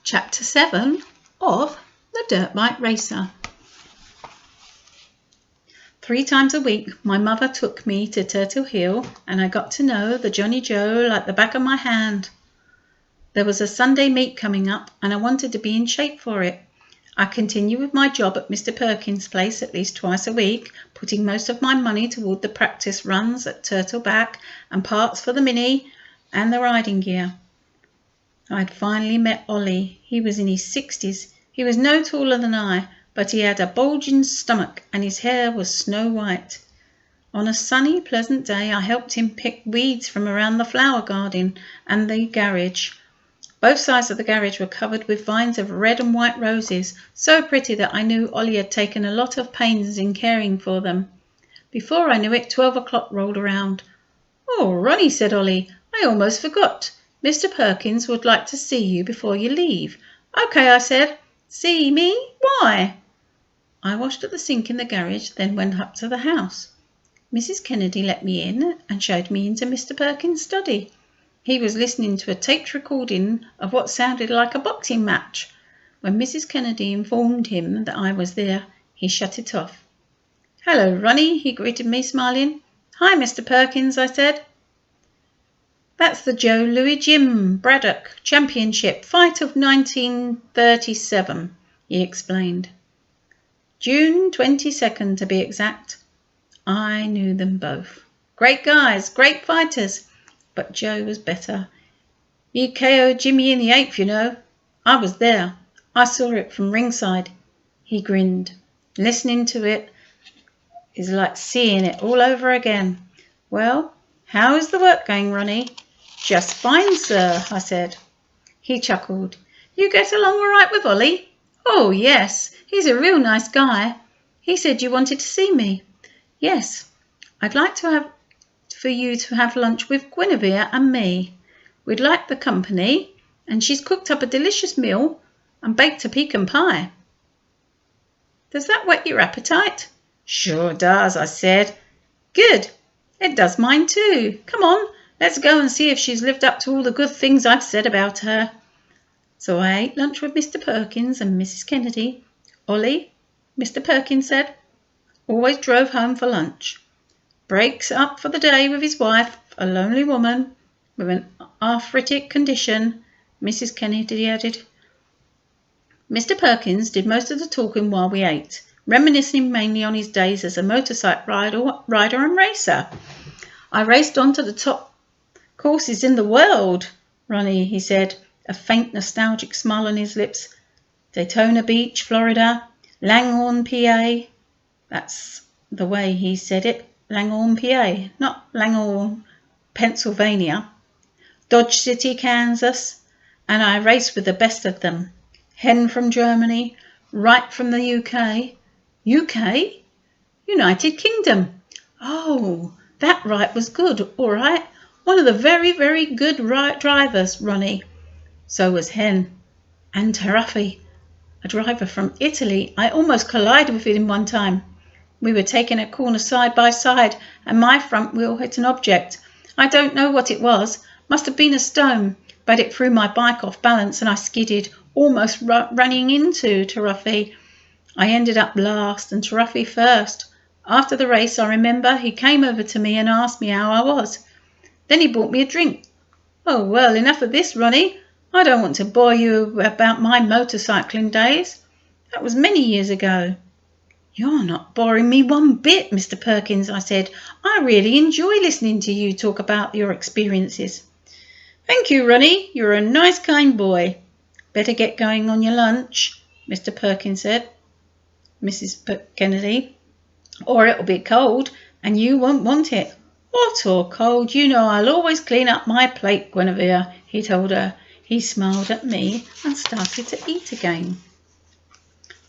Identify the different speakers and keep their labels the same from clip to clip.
Speaker 1: Chapter 7 of The Dirt Bike Racer. 3 times a week my mother took me to Turtle Hill and I got to know the Johnny Joe like the back of my hand. There was a Sunday meet coming up and I wanted to be in shape for it. I continued with my job at Mr. Perkins' place at least twice a week, putting most of my money toward the practice runs at Turtleback and parts for the Mini and the riding gear. I'd finally met Ollie. He was in his 60s. He was no taller than I, but he had a bulging stomach and his hair was snow white. On a sunny, pleasant day, I helped him pick weeds from around the flower garden and the garage. Both sides of the garage were covered with vines of red and white roses, so pretty that I knew Ollie had taken a lot of pains in caring for them. Before I knew it, 12 o'clock rolled around. "Oh, Ronnie," said Ollie, "I almost forgot. Mr. Perkins would like to see you before you leave." "Okay," I said. "See me? Why?" I washed at the sink in the garage, then went up to the house. Mrs. Kennedy let me in and showed me into Mr. Perkins' study. He was listening to a taped recording of what sounded like a boxing match. When Mrs. Kennedy informed him that I was there, he shut it off. "Hello, Ronnie," he greeted me, smiling. "Hi, Mr. Perkins," I said. "That's the Joe Louis Jim Braddock Championship fight of 1937, he explained. June 22nd, to be exact. I knew them both. Great guys, great fighters, but Joe was better. He KO'd Jimmy in the 8th, you know. I was there. I saw it from ringside." He grinned. "Listening to it is like seeing it all over again. Well, how is the work going, Ronnie?" "Just fine, sir," I said. He chuckled. "You get along all right with Ollie?" "Oh, yes. He's a real nice guy. He said you wanted to see me." "Yes. I'd like for you to have lunch with Guinevere and me. We'd like the company, and she's cooked up a delicious meal and baked a pecan pie." "Does that whet your appetite?" "Sure does," I said. "Good. It does mine too. Come on. Let's go and see if she's lived up to all the good things I've said about her." So I ate lunch with Mr. Perkins and Mrs. Kennedy. Ollie, Mr. Perkins said, always drove home for lunch. Breaks up for the day with his wife, a lonely woman with an arthritic condition, Mrs. Kennedy added. Mr. Perkins did most of the talking while we ate, reminiscing mainly on his days as a motorcycle rider and racer. "I raced on to the top courses in the world, Ronnie," he said, a faint nostalgic smile on his lips. "Daytona Beach, Florida, Langhorne, PA. That's the way he said it. Langhorne, PA, not Langhorne, Pennsylvania. Dodge City, Kansas, and I raced with the best of them. Hen from Germany, Wright from the UK. UK? United Kingdom. Oh, that Wright was good, all right. One of the very, very good drivers, Ronnie. So was Hen. And Taruffi, a driver from Italy. I almost collided with him one time. We were taking a corner side by side and my front wheel hit an object. I don't know what it was. Must have been a stone, but it threw my bike off balance and I skidded, almost running into Taruffi. I ended up last and Taruffi first. After the race, I remember he came over to me and asked me how I was. Then he bought me a drink. Oh, well, enough of this, Ronnie. I don't want to bore you about my motorcycling days. That was many years ago." "You're not boring me one bit, Mr. Perkins," I said. "I really enjoy listening to you talk about your experiences." "Thank you, Ronnie. You're a nice, kind boy. Better get going on your lunch," Mr. Perkins said. Mrs. Kennedy. "Or it'll be cold, and you won't want it." "Hot or cold, you know I'll always clean up my plate, Guinevere," he told her. He smiled at me and started to eat again.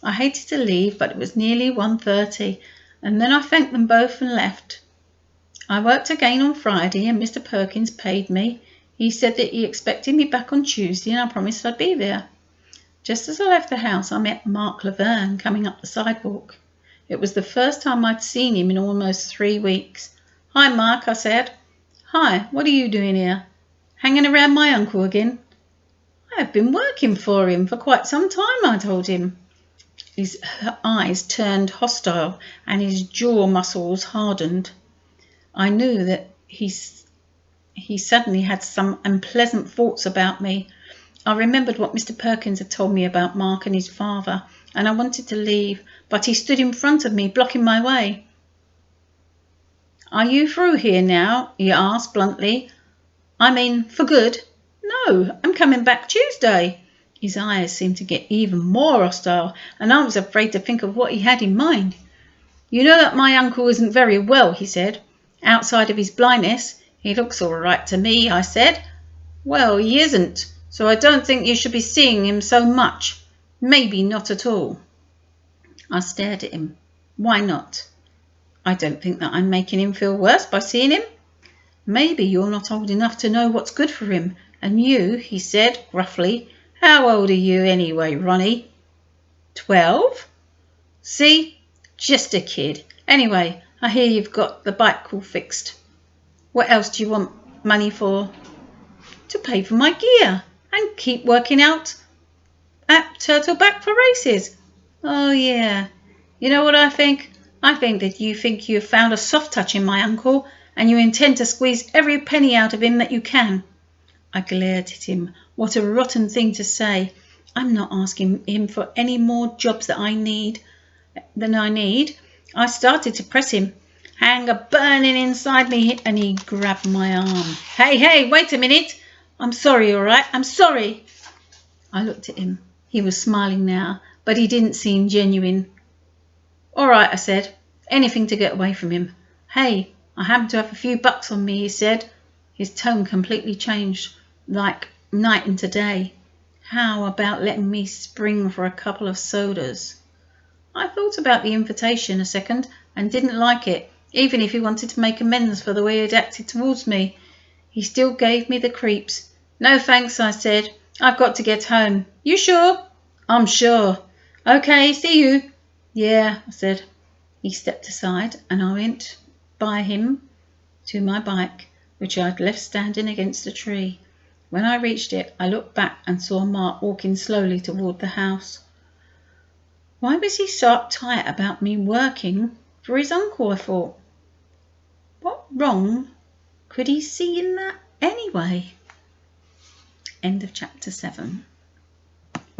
Speaker 1: I hated to leave, but it was nearly 1:30, and then I thanked them both and left. I worked again on Friday, and Mr. Perkins paid me. He said that he expected me back on Tuesday, and I promised I'd be there. Just as I left the house, I met Mark Laverne coming up the sidewalk. It was the first time I'd seen him in almost 3 weeks. "Hi, Mark," I said. "Hi, what are you doing here? Hanging around my uncle again?" I've been working for him for quite some time, I told him. His eyes turned hostile and his jaw muscles hardened. I knew that he suddenly had some unpleasant thoughts about me. I remembered what Mr. Perkins had told me about Mark and his father, and I wanted to leave, but he stood in front of me, blocking my way. "Are you through here now?" he asked bluntly. "I mean, for good?" "No, I'm coming back Tuesday." His eyes seemed to get even more hostile, and I was afraid to think of what he had in mind. "You know that my uncle isn't very well," he said. "Outside of his blindness, he looks all right to me," I said. "Well, he isn't, so I don't think you should be seeing him so much. Maybe not at all." I stared at him. "Why not?" "I don't think that I'm making him feel worse by seeing him." "Maybe you're not old enough to know what's good for him. And you," he said gruffly, "how old are you anyway, Ronnie?" 12. "See? Just a kid. Anyway, I hear you've got the bike all fixed. What else do you want money for?" "To pay for my gear and keep working out at Turtleback for races." "Oh, yeah. You know what I think? I think that you think you have found a soft touch in my uncle, and you intend to squeeze every penny out of him that you can." I glared at him. What a rotten thing to say. I'm not asking him for any more jobs than I need. I started to press him. Anger burning inside me, and he grabbed my arm. Hey, wait a minute. "I'm sorry, all right, I'm sorry." I looked at him. He was smiling now, but he didn't seem genuine. "All right," I said. Anything to get away from him. "Hey, I happen to have a few bucks on me," he said. His tone completely changed, like night into day. "How about letting me spring for a couple of sodas?" I thought about the invitation a second and didn't like it, even if he wanted to make amends for the way he'd acted towards me. He still gave me the creeps. "No thanks," I said. "I've got to get home." "You sure?" "I'm sure." "Okay, see you." "Yeah," I said. He stepped aside and I went by him to my bike, which I'd left standing against a tree. When I reached it, I looked back and saw Mark walking slowly toward the house. Why was he so uptight about me working for his uncle, I thought? What wrong could he see in that anyway? End of chapter 7.